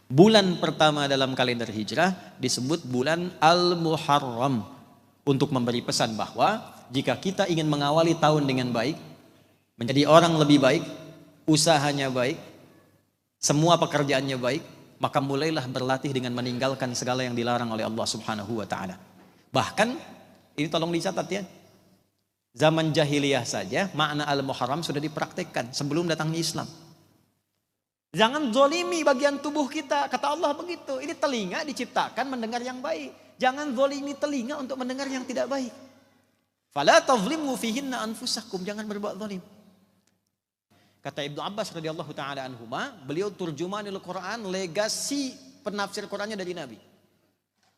Bulan pertama dalam kalender hijrah disebut bulan Al-Muharram, untuk memberi pesan bahwa jika kita ingin mengawali tahun dengan baik, menjadi orang lebih baik, usahanya baik, semua pekerjaannya baik, maka mulailah berlatih dengan meninggalkan segala yang dilarang oleh Allah Subhanahu wa taala. Bahkan ini tolong dicatat ya. Zaman jahiliyah saja makna Al-Muharram sudah dipraktekkan sebelum datangnya Islam. Jangan zolimi bagian tubuh kita, kata Allah begitu. Ini telinga diciptakan mendengar yang baik. Jangan zolimi telinga untuk mendengar yang tidak baik. Fala tazlimu fihinna anfusakum, jangan berbuat zalim. Kata Ibnu Abbas radhiyallahu taala anhuma, beliau turjumanil Quran, legasi penafsir Qurannya dari Nabi.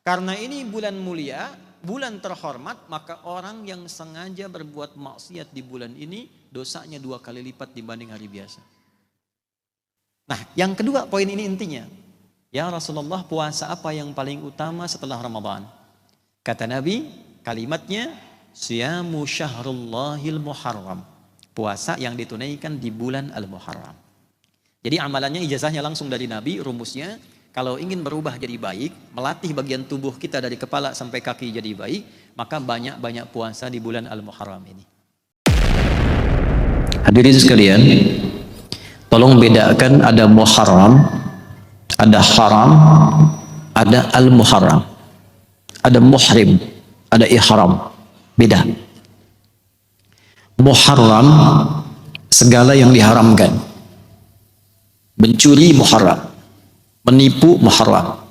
Karena ini bulan mulia, bulan terhormat, maka orang yang sengaja berbuat maksiat di bulan ini dosanya 2 kali lipat dibanding hari biasa. Nah, yang kedua poin ini intinya. Ya Rasulullah, puasa apa yang paling utama setelah Ramadan? Kata Nabi, kalimatnya siyamu syahrullahil muharram. Puasa yang ditunaikan di bulan Al-Muharram. Jadi amalannya, ijazahnya langsung dari Nabi, rumusnya kalau ingin berubah jadi baik, melatih bagian tubuh kita dari kepala sampai kaki jadi baik, maka banyak-banyak puasa di bulan Al-Muharram ini. Hadirin sekalian, tolong bedakan, ada Muharram, ada haram, ada Al-Muharram, ada muhrim, ada ihram. Beda. Muharram, segala yang diharamkan. Mencuri muharram, menipu muharram,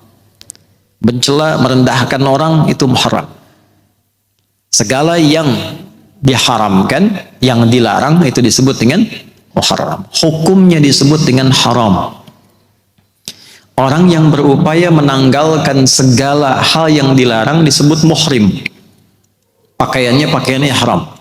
mencela, merendahkan orang itu muharram. Segala yang diharamkan, yang dilarang itu disebut dengan muharram. Hukumnya disebut dengan haram. Orang yang berupaya menanggalkan segala hal yang dilarang disebut muhrim. Pakaiannya haram.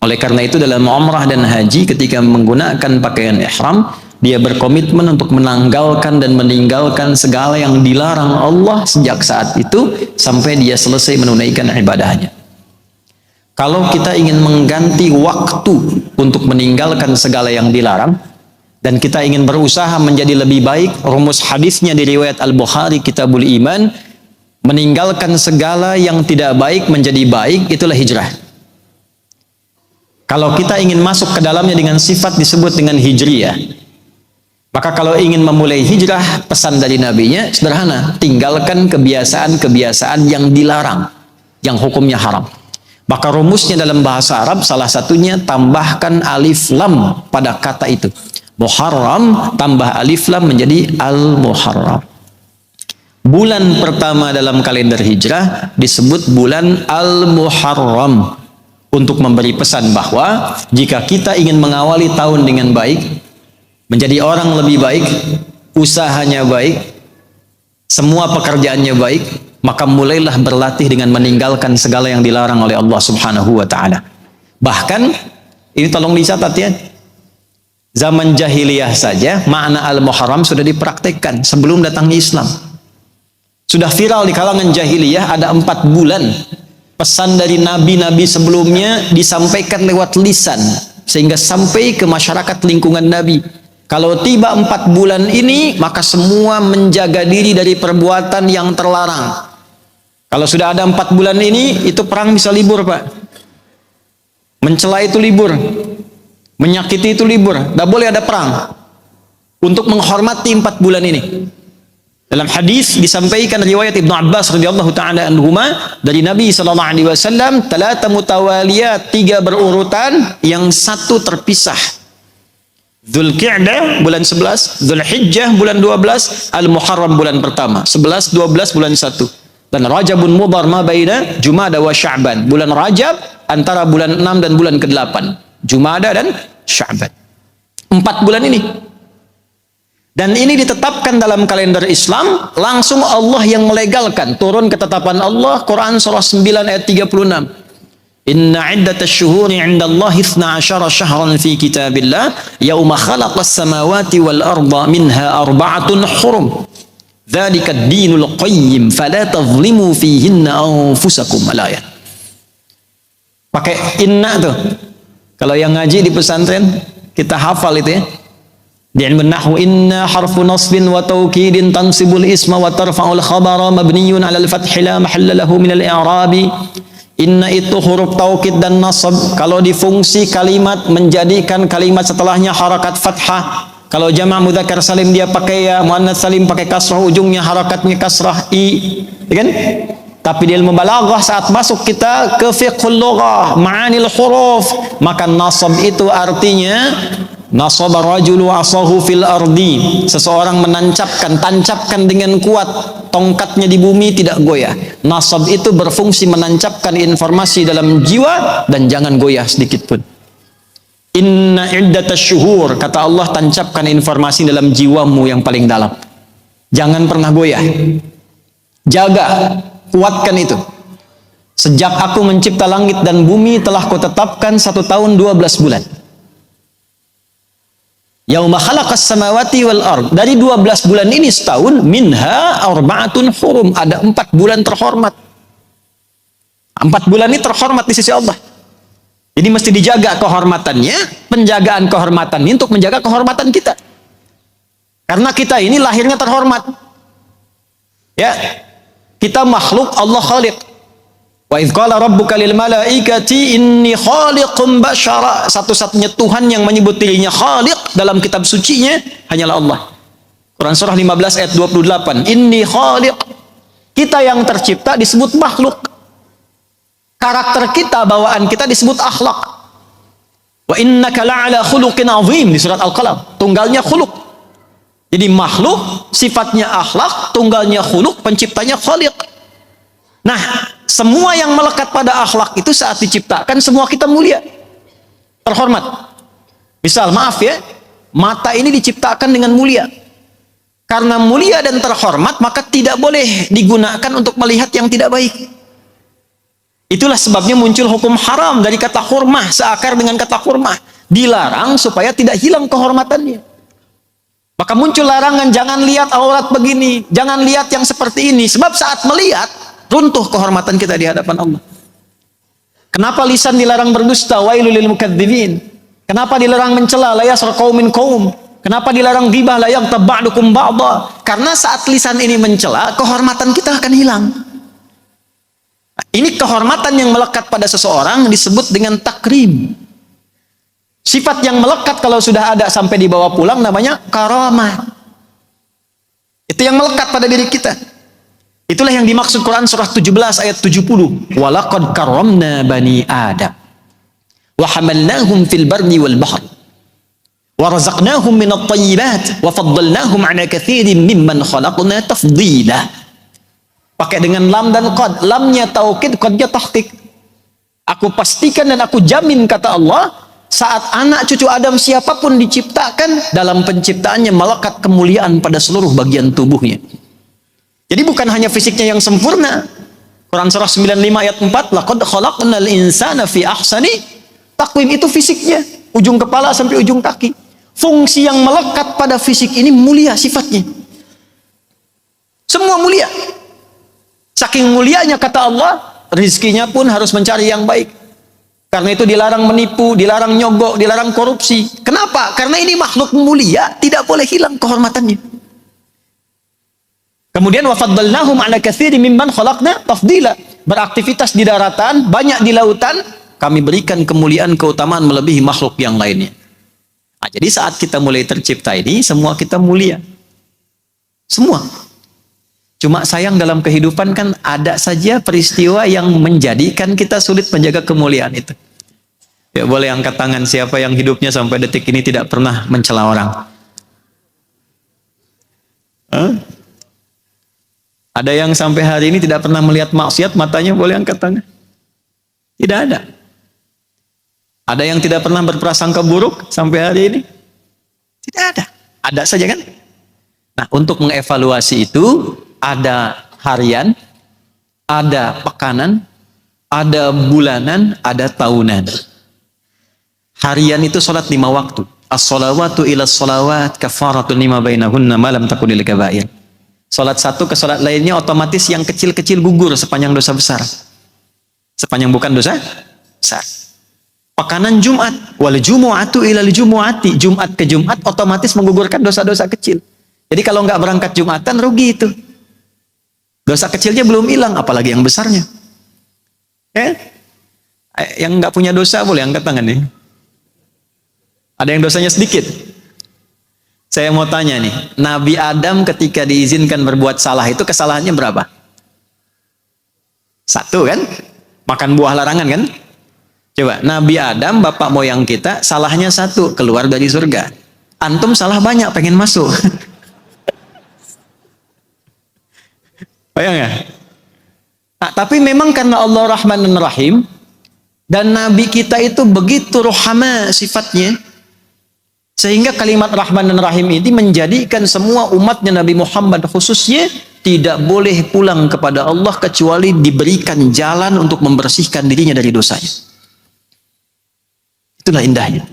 Oleh karena itu dalam umrah dan haji, ketika menggunakan pakaian ihram, dia berkomitmen untuk menanggalkan dan meninggalkan segala yang dilarang Allah sejak saat itu sampai dia selesai menunaikan ibadahnya. Kalau kita ingin mengganti waktu untuk meninggalkan segala yang dilarang, dan kita ingin berusaha menjadi lebih baik, rumus hadisnya di riwayat Al-Bukhari Kitabul Iman, meninggalkan segala yang tidak baik menjadi baik, itulah hijrah. Kalau kita ingin masuk ke dalamnya dengan sifat disebut dengan hijriyah, maka kalau ingin memulai hijrah, pesan dari nabinya sederhana, tinggalkan kebiasaan-kebiasaan yang dilarang, yang hukumnya haram. Maka rumusnya dalam bahasa Arab salah satunya tambahkan alif lam pada kata itu. Muharram tambah alif lam menjadi Al-Muharram. Bulan pertama dalam kalender hijrah disebut bulan Al-Muharram, untuk memberi pesan bahwa jika kita ingin mengawali tahun dengan baik, menjadi orang lebih baik, usahanya baik, semua pekerjaannya baik, maka mulailah berlatih dengan meninggalkan segala yang dilarang oleh Allah Subhanahu wa taala. Bahkan ini tolong dicatat ya. Zaman jahiliyah saja makna Al-Muharram sudah dipraktekkan sebelum datangnya Islam. Sudah viral di kalangan jahiliyah, ada 4 bulan pesan dari nabi-nabi sebelumnya disampaikan lewat lisan sehingga sampai ke masyarakat lingkungan Nabi. Kalau tiba 4 bulan ini, maka semua menjaga diri dari perbuatan yang terlarang. Kalau sudah ada 4 bulan ini, itu perang bisa libur, Pak. Mencela itu libur, menyakiti itu libur, tidak boleh ada perang. Untuk menghormati 4 bulan ini. Dalam hadis disampaikan riwayat Ibnu Abbas radhiyallahu taala anhuma dari Nabi sallallahu alaihi wasallam, 3 mutawaliyat, 3 berurutan, yang 1 terpisah. Dzulqa'dah bulan 11, Dzulhijjah bulan 12, Al-Muharram bulan pertama, 11, 12 bulan 1. Dan Rajabun Mudhar ma baina Jumada wa Sya'ban. Bulan Rajab antara bulan 6 dan bulan ke-8. Jumada dan Sya'ban. 4 bulan ini. Dan ini ditetapkan dalam kalender Islam, langsung Allah yang melegalkan. Turun ketetapan Allah, Quran surah 9 ayat 36. Inna iddatash syuhuri 'indallahi 12 syahran fi kitabillah yauma khalaqas samawati wal arda minha arba'atun hurum. Dzalika ad-dinul qayyim fala tadhlimu fihinna anfusakum. Al-ayat. Pakai inna tuh. Kalau yang ngaji di pesantren kita hafal itu ya. Di ilmu nahwu, inna harfu nasbin wa taukidin tansibul isma wa tarfa'ul khabara mabniyun 'alal fathi la mahalla lahu minal i'rabi. Inna itu huruf taukid dan nasab. Kalau difungsi kalimat menjadikan kalimat setelahnya harakat fathah. Kalau jamak mudzakkar salim dia pakai ya, muannats salim pakai kasrah, ujungnya harakatnya kasrah i, ya kan? Tapi di ilmu balaghah saat masuk kita ke fiqhul lughah, ma'anil huruf, maka nasab itu artinya nasaba rajulu asahu fil ardi. Seseorang tancapkan dengan kuat tongkatnya di bumi tidak goyah. Nasab itu berfungsi menancapkan informasi dalam jiwa dan jangan goyah sedikit pun. Inna iddatasy syuhur, kata Allah, tancapkan informasi dalam jiwamu yang paling dalam. Jangan pernah goyah. Jaga, kuatkan itu. Sejak aku mencipta langit dan bumi telah kutetapkan 1 tahun 12 bulan. Yauma khalaqas samawati wal ard. Dari 12 bulan ini setahun, minha arba'atun hurum, ada 4 bulan terhormat. 4 bulan ini terhormat di sisi Allah. Jadi mesti dijaga kehormatannya, penjagaan kehormatan ini untuk menjaga kehormatan kita. Karena kita ini lahirnya terhormat. Ya. Kita makhluk, Allah khaliq. Wa idz qala rabbuka lil malaikati inni khaliqum basyara. Satu-satunya Tuhan yang menyebut dirinya khaliq dalam kitab sucinya hanyalah Allah. Quran surah 15 ayat 28. Inni khaliq. Kita yang tercipta disebut makhluk. Karakter kita, bawaan kita disebut akhlak. Wa innaka la'ala khuluqin azim di surat Al-Qalam. Tunggalnya khuluq. Jadi makhluk sifatnya akhlak, tunggalnya khuluq, penciptanya khaliq. Nah, semua yang melekat pada akhlak itu saat diciptakan semua kita mulia, terhormat. Misal, maaf ya, mata ini diciptakan dengan mulia. Karena mulia dan terhormat, maka tidak boleh digunakan untuk melihat yang tidak baik. Itulah sebabnya muncul hukum haram dari kata hurmah, seakar dengan kata hurmah. Dilarang supaya tidak hilang kehormatannya. Maka muncul larangan, jangan lihat aurat begini, jangan lihat yang seperti ini. Sebab saat melihat, runtuh kehormatan kita di hadapan Allah. Kenapa lisan dilarang berdusta? Wailul lil mukadzibin. Kenapa dilarang mencela? La yasra qaumin qaum. Kenapa dilarang ghibah? La yaghtab ba'dukum ba'dha. Karena saat lisan ini mencela, kehormatan kita akan hilang. Ini kehormatan yang melekat pada seseorang disebut dengan takrim. Sifat yang melekat kalau sudah ada sampai dibawa pulang namanya karamah. Itu yang melekat pada diri kita. Itulah yang dimaksud Quran surah 17 ayat 70. Walaqad karramna bani Adam wa hamalnahum fil barri wal bahr wa razaqnahum minat thayyibat wa faddalnahum 'ala katsirin mimman khalaqna tafdila. Pakai dengan lam dan qad. Lamnya taukid, qadnya tahqiq. Aku pastikan dan aku jamin, kata Allah, saat anak cucu Adam siapapun diciptakan, dalam penciptaannya melekat kemuliaan pada seluruh bagian tubuhnya. Jadi bukan hanya fisiknya yang sempurna. Quran surah 95 ayat 4, laqad khalaqnal insana fi ahsani taqwim, itu fisiknya, ujung kepala sampai ujung kaki. Fungsi yang melekat pada fisik ini mulia sifatnya. Semua mulia. Saking mulianya, kata Allah, rizkinya pun harus mencari yang baik. Karena itu dilarang menipu, dilarang nyogok, dilarang korupsi. Kenapa? Karena ini makhluk mulia, tidak boleh hilang kehormatannya. Kemudian wafaddalnahum 'ala katsirin mimman khalaqna tafdila. Beraktivitas di daratan, banyak di lautan, kami berikan kemuliaan, keutamaan melebihi makhluk yang lainnya. Nah, jadi saat kita mulai tercipta ini, semua kita mulia. Semua. Cuma sayang dalam kehidupan kan ada saja peristiwa yang menjadikan kita sulit menjaga kemuliaan itu. Ya, boleh angkat tangan siapa yang hidupnya sampai detik ini tidak pernah mencela orang? Ada yang sampai hari ini tidak pernah melihat maksiat matanya, boleh angkat tangan? Tidak ada. Ada yang tidak pernah berprasangka buruk sampai hari ini? Tidak ada. Ada saja kan? Nah, untuk mengevaluasi itu, ada harian, ada pekanan, ada bulanan, ada tahunan. Harian itu sholat 5 waktu. As-sholawatu ila sholawat kafaratun lima bainahunna malam takudil kabair. Sholat satu ke sholat lainnya otomatis yang kecil-kecil gugur sepanjang dosa besar. Sepanjang bukan dosa besar. Pekanan Jumat, wal jumu'atu ilal jumu'ati, Jumat ke Jumat otomatis menggugurkan dosa-dosa kecil. Jadi kalau nggak berangkat Jumatan rugi itu. Dosa kecilnya belum hilang, apalagi yang besarnya. Yang nggak punya dosa boleh angkat tangan nih. Ada yang dosanya sedikit. Saya mau tanya nih, Nabi Adam ketika diizinkan berbuat salah itu kesalahannya berapa? 1 kan? Makan buah larangan kan? Coba, Nabi Adam, bapak moyang kita, salahnya 1, keluar dari surga. Antum salah banyak, pengen masuk. Bayang ya? Nah, tapi memang karena Allah Rahman dan Rahim, dan Nabi kita itu begitu rohama sifatnya, sehingga kalimat Rahman dan Rahim ini menjadikan semua umatnya Nabi Muhammad khususnya tidak boleh pulang kepada Allah kecuali diberikan jalan untuk membersihkan dirinya dari dosanya. Itulah indahnya.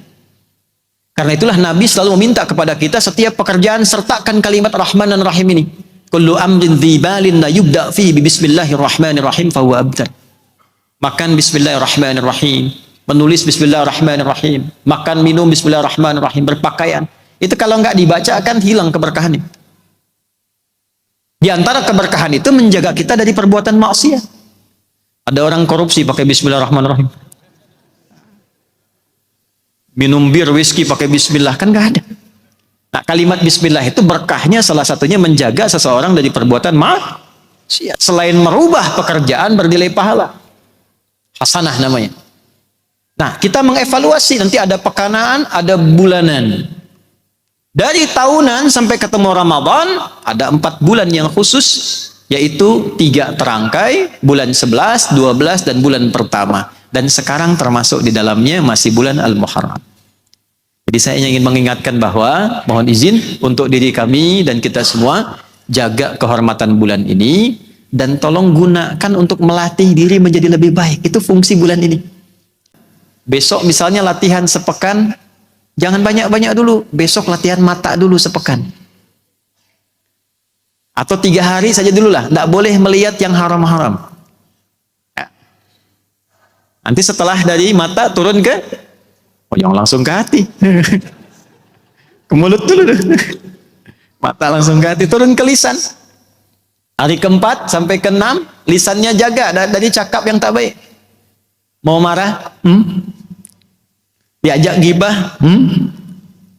Karena itulah Nabi selalu meminta kepada kita setiap pekerjaan sertakan kalimat Rahman dan Rahim ini. Kullu amrin dzibalin la yubda fi bismillahirrahmanirrahim fahuwa abtar. Makan bismillahirrahmanirrahim, menulis bismillahirrahmanirrahim, makan minum bismillahirrahmanirrahim, berpakaian. Itu kalau enggak dibaca akan hilang keberkahannya. Di antara keberkahan itu menjaga kita dari perbuatan maksiat. Ada orang korupsi pakai bismillahirrahmanirrahim. Minum bir, whisky pakai bismillah, kan nggak ada. Nah, kalimat bismillah itu berkahnya salah satunya menjaga seseorang dari perbuatan maksiat. Selain merubah pekerjaan bernilai pahala. Hasanah namanya. Nah, kita mengevaluasi, nanti ada pekanaan, ada bulanan. Dari tahunan sampai ketemu Ramadan, ada 4 bulan yang khusus, yaitu 3 terangkai, bulan 11, 12, dan bulan pertama. Dan sekarang termasuk di dalamnya masih bulan Al-Muharram. Jadi saya ingin mengingatkan bahwa mohon izin untuk diri kami dan kita semua jaga kehormatan bulan ini dan tolong gunakan untuk melatih diri menjadi lebih baik. Itu fungsi bulan ini. Besok misalnya latihan sepekan, jangan banyak-banyak dulu. Besok latihan mata dulu sepekan. Atau 3 hari saja dulu lah. Tidak boleh melihat yang haram-haram. Nanti setelah dari mata turun ke, jangan langsung ke hati. Ke mulut dulu. Mata langsung ke hati, turun ke lisan. Hari ke-4 sampai ke-6, lisannya jaga dari cakap yang tak baik. Mau marah? Diajak gibah?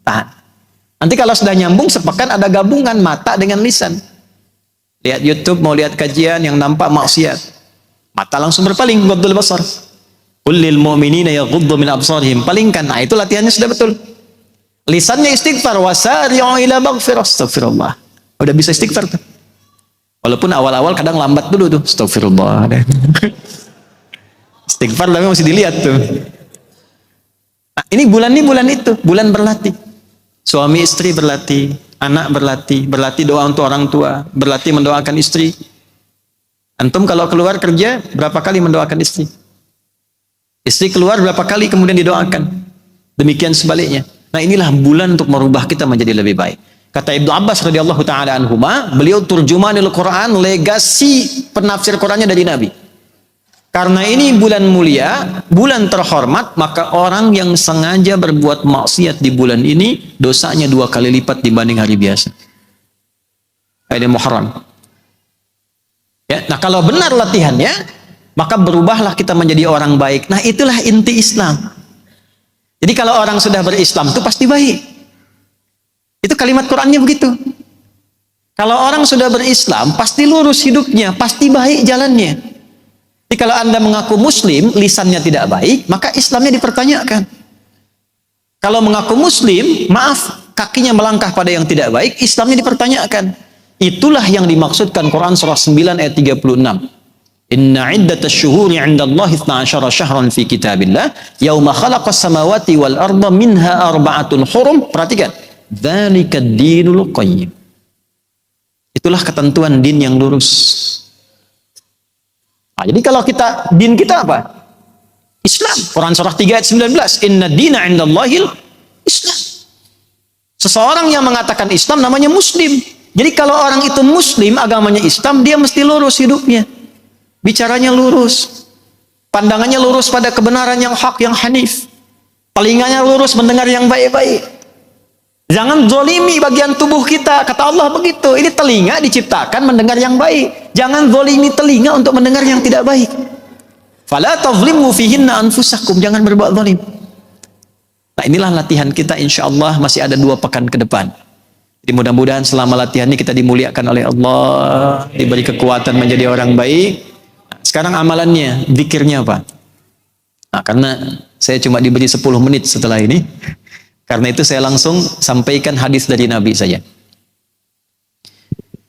Tahan. Nanti kalau sudah nyambung sepekan ada gabungan mata dengan lisan. Lihat YouTube, mau lihat kajian yang nampak maksiat. Mata langsung berpaling, ghaddul basar. Qul lil mu'minina yaghuddu min absarihim. Palingkan. Nah, itu latihannya sudah betul. Lisannya istighfar, wasari'u ila maghfirah. Astagfirullah. Udah bisa istighfar tuh. Walaupun awal-awal kadang lambat dulu tuh. Astagfirullah. Istighfar tapi masih dilihat tuh. Nah, ini bulan itu, bulan berlatih. Suami istri berlatih, anak berlatih doa untuk orang tua, berlatih mendoakan istri. Antum kalau keluar kerja, berapa kali mendoakan istri? Istri keluar berapa kali kemudian didoakan. Demikian sebaliknya. Nah, inilah bulan untuk merubah kita menjadi lebih baik. Kata Ibnu Abbas radhiyallahu taala anhuma, beliau turjumanil Quran, legasi penafsir Qurannya dari Nabi. Karena ini bulan mulia, bulan terhormat, maka orang yang sengaja berbuat maksiat di bulan ini dosanya 2 kali lipat dibanding hari biasa. Ini Muharram. Ya, nah kalau benar latihannya, maka berubahlah kita menjadi orang baik. Nah, itulah inti Islam. Jadi kalau orang sudah berislam itu pasti baik. Itu kalimat Qurannya begitu. Kalau orang sudah berislam, pasti lurus hidupnya, pasti baik jalannya. Jadi kalau Anda mengaku muslim, lisannya tidak baik, maka Islamnya dipertanyakan. Kalau mengaku muslim, maaf, kakinya melangkah pada yang tidak baik, Islamnya dipertanyakan. Itulah yang dimaksudkan Quran surah 9 ayat 36. Inna iddatash syuhuri 'indallahi 12 syahran fi kitabillah yauma khalaqas samawati wal arda minha arba'atun hurum. Perhatikan, dzalikad dinul qayyim. Itulah ketentuan din yang lurus. Nah, jadi kalau din kita apa? Islam. Quran surah 3 ayat 19. Inna dina 'indallahil Islam. Seseorang yang mengatakan Islam namanya muslim. Jadi kalau orang itu muslim, agamanya Islam, dia mesti lurus hidupnya. Bicaranya lurus, pandangannya lurus pada kebenaran yang hak, yang hanif. Telinganya lurus mendengar yang baik-baik. Jangan zolimi bagian tubuh kita. Kata Allah begitu. Ini telinga diciptakan mendengar yang baik. Jangan zolimi telinga untuk mendengar yang tidak baik. Fala tazlimu fihinna anfusakum. Jangan berbuat zalim. Nah, inilah latihan kita, insya Allah masih ada 2 pekan ke depan. Jadi mudah-mudahan selama latihan ini kita dimuliakan oleh Allah, diberi kekuatan menjadi orang baik. Sekarang amalannya, zikirnya apa? Nah, karena saya cuma diberi 10 menit setelah ini, karena itu saya langsung sampaikan hadis dari Nabi saja.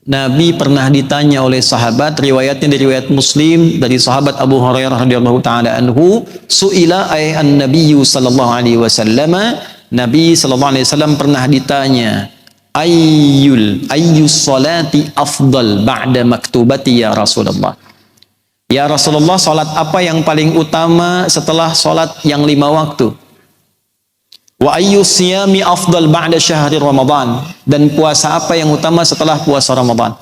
Nabi pernah ditanya oleh sahabat, riwayatnya dari riwayat Muslim dari sahabat Abu Hurairah radhiyallahu taala anhu, suila ay an-nabiyyu sallallahu alaihi wasallam, Nabi sallallahu alaihi wasallam pernah ditanya, ayyus salati afdal ba'da maktubati ya Rasulullah. Ya Rasulullah, salat apa yang paling utama setelah salat yang 5 waktu? Wa ayyus siyami afdal ba'da syahri Ramadan, dan puasa apa yang utama setelah puasa Ramadan?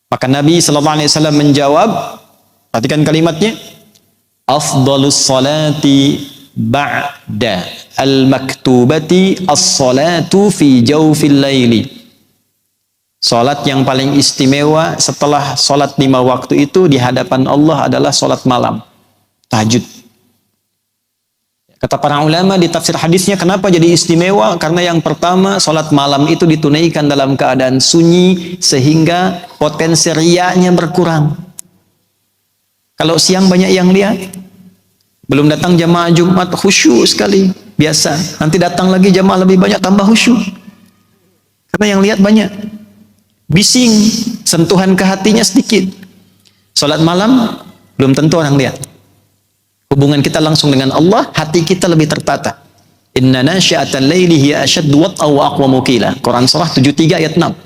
Maka Nabi sallallahu alaihi wasallam menjawab, perhatikan kalimatnya, afdalus salati ba'da al-maktubati as-salatu fi jawfil laili. Salat yang paling istimewa setelah salat 5 waktu itu di hadapan Allah adalah salat malam, tahajud. Kata para ulama di tafsir hadisnya, kenapa jadi istimewa? Karena yang pertama, salat malam itu ditunaikan dalam keadaan sunyi sehingga potensi riyanya berkurang. Kalau siang banyak yang lihat, belum datang jamaah Jumat khusyuk sekali, biasa. Nanti datang lagi jamaah lebih banyak, tambah khusyuk. Karena yang lihat banyak. Bising, sentuhan ke hatinya sedikit. Salat malam belum tentu orang lihat. Hubungan kita langsung dengan Allah, hati kita lebih tertata. Inna nasyi'atal laili hiya ashaddu wat'an wa aqwamu qila. Quran surah 73 ayat 6.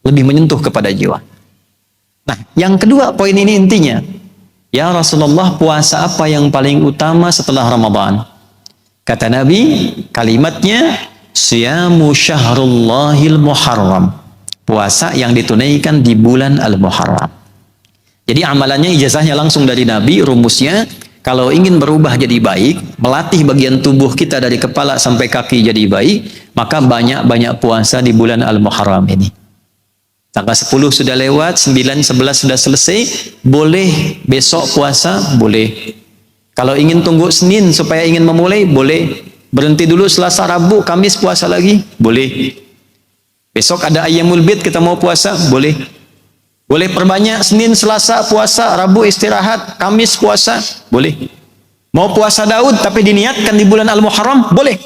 Lebih menyentuh kepada jiwa. Nah, yang kedua, poin ini intinya. Ya Rasulullah, puasa apa yang paling utama setelah Ramadan? Kata Nabi, kalimatnya, siyamu syahrullahil muharram. Puasa yang ditunaikan di bulan al-Muharram. Jadi amalannya, ijazahnya langsung dari Nabi, rumusnya, kalau ingin berubah jadi baik, melatih bagian tubuh kita dari kepala sampai kaki jadi baik, maka banyak-banyak puasa di bulan Al-Muharram ini. Tanggal 10 sudah lewat, 9, 11 sudah selesai, boleh besok puasa, boleh. Kalau ingin tunggu Senin supaya ingin memulai, boleh. Berhenti dulu Selasa, Rabu, Kamis puasa lagi, boleh. Besok ada Ayyamul Bid, kita mau puasa, boleh. Boleh perbanyak, Senin, Selasa puasa, Rabu istirahat, Kamis puasa, boleh. Mau puasa Daud tapi diniatkan di bulan Al-Muharram, boleh.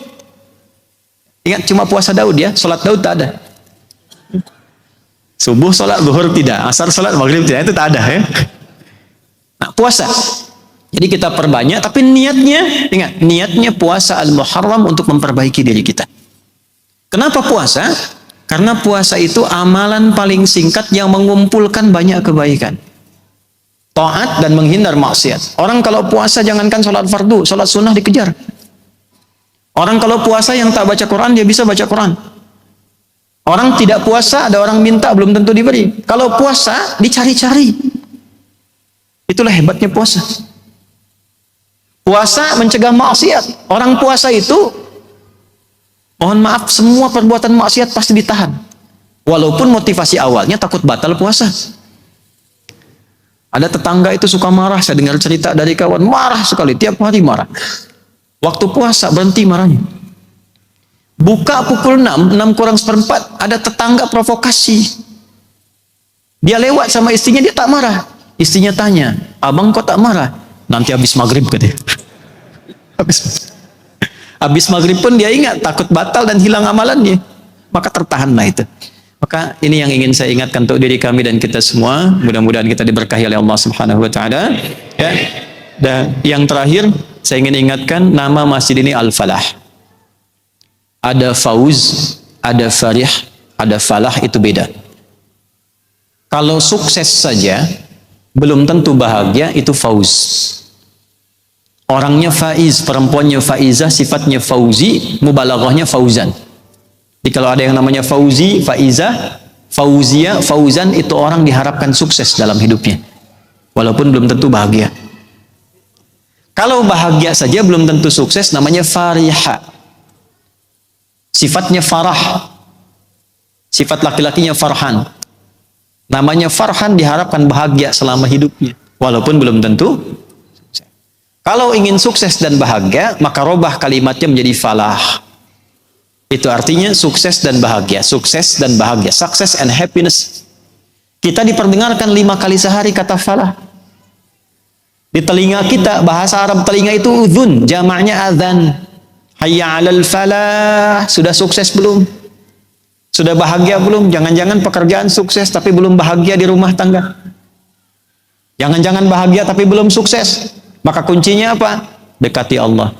Ingat, cuma puasa Daud ya, salat Daud tak ada. Subuh salat, zuhur tidak, asar salat, maghrib tidak, itu tak ada ya. Nah, puasa. Jadi kita perbanyak, tapi niatnya, ingat, niatnya puasa Al-Muharram untuk memperbaiki diri kita. Kenapa puasa? Karena puasa itu amalan paling singkat yang mengumpulkan banyak kebaikan. Taat dan menghindar maksiat. Orang kalau puasa jangankan sholat fardu, sholat sunnah dikejar. Orang kalau puasa yang tak baca Quran, dia bisa baca Quran. Orang tidak puasa, ada orang minta, belum tentu diberi. Kalau puasa, dicari-cari. Itulah hebatnya puasa. Puasa mencegah maksiat. Orang puasa itu, mohon maaf, semua perbuatan maksiat pasti ditahan. Walaupun motivasi awalnya takut batal puasa. Ada tetangga itu suka marah, saya dengar cerita dari kawan, marah sekali, tiap hari marah. Waktu puasa berhenti marahnya. Buka pukul 6, 6 kurang seperempat, ada tetangga provokasi. Dia lewat sama istrinya, dia tak marah. Istrinya tanya, abang kok tak marah? Nanti habis maghrib katanya. Habis maghrib pun dia ingat, takut batal dan hilang amalannya. Maka tertahanlah itu. Maka ini yang ingin saya ingatkan untuk diri kami dan kita semua. Mudah-mudahan kita diberkahi oleh Allah Subhanahu wa taala. Ya. Dan yang terakhir, saya ingin ingatkan nama masjid ini Al-Falah. Ada fauz, ada farih, ada falah, itu beda. Kalau sukses saja belum tentu bahagia, itu fauz. Orangnya faiz, perempuannya faizah, sifatnya fauzi, mubalaghahnya fauzan. Jadi kalau ada yang namanya fauzi, faizah, fauzia, fauzan, itu orang diharapkan sukses dalam hidupnya. Walaupun belum tentu bahagia. Kalau bahagia saja belum tentu sukses, namanya fariha. Sifatnya farah. Sifat laki-lakinya farhan. Namanya farhan, diharapkan bahagia selama hidupnya. Walaupun belum tentu sukses. Kalau ingin sukses dan bahagia, maka robah kalimatnya menjadi falah. Itu artinya sukses dan bahagia. Sukses dan bahagia. Success and happiness. Kita diperdengarkan 5 kali sehari kata falah. Di telinga kita, bahasa Arab telinga itu udhun, jamaknya adhan. Hayya 'alal falah. Sudah sukses belum? Sudah bahagia belum? Jangan-jangan pekerjaan sukses tapi belum bahagia di rumah tangga. Jangan-jangan bahagia tapi belum sukses. Maka kuncinya apa? Dekati Allah.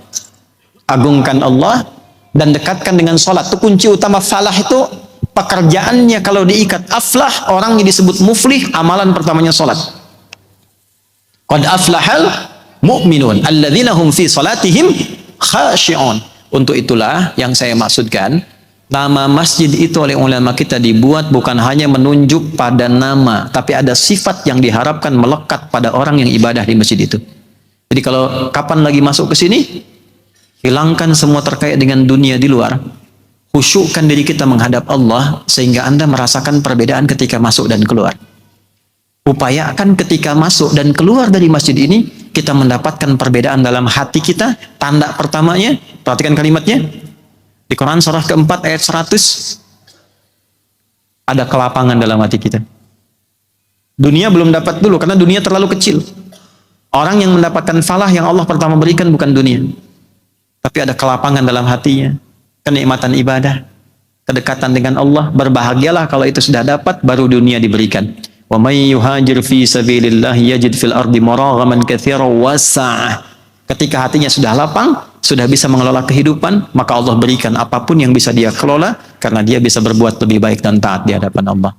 Agungkan Allah dan dekatkan dengan sholat. Itu kunci utama falah itu. Pekerjaannya kalau diikat aflah, orang yang disebut muflih, amalan pertamanya sholat. Qad aflahal mu'minun alladzina hum fi salatihim khashi'un. Untuk itulah yang saya maksudkan, nama masjid itu oleh ulama kita dibuat bukan hanya menunjuk pada nama, tapi ada sifat yang diharapkan melekat pada orang yang ibadah di masjid itu. Jadi kalau kapan lagi masuk ke sini, hilangkan semua terkait dengan dunia di luar. Khusyukkan diri kita menghadap Allah sehingga Anda merasakan perbedaan ketika masuk dan keluar. Upayakan ketika masuk dan keluar dari masjid ini kita mendapatkan perbedaan dalam hati kita. Tanda pertamanya, perhatikan kalimatnya. Di Quran surah keempat ayat 100 ada kelapangan dalam hati kita. Dunia belum dapat dulu karena dunia terlalu kecil. Orang yang mendapatkan falah yang Allah pertama berikan bukan dunia, tapi ada kelapangan dalam hatinya. Kenikmatan ibadah, kedekatan dengan Allah, berbahagialah kalau itu sudah dapat, baru dunia diberikan. Wa may yuhajir fi sabilillah yajid fil ardi maraghaman katsiran wasa'ah. Ketika hatinya sudah lapang, sudah bisa mengelola kehidupan, maka Allah berikan apapun yang bisa dia kelola karena dia bisa berbuat lebih baik dan taat di hadapan Allah.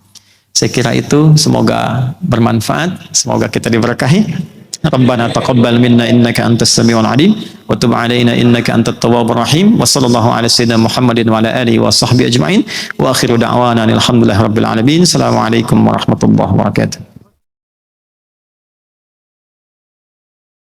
Saya kira itu semoga bermanfaat, semoga kita diberkahi. Rabbana taqabbal minna innaka antas samiul alim wa tub alaina innaka antat tawwabur rahim wa sallallahu ala sayyidina Muhammadin wa ala alihi wa sahbihi ajma'in wa akhiru da'wana alhamdulillahi rabbil alamin. Assalamualaikum warahmatullahi wabarakatuh.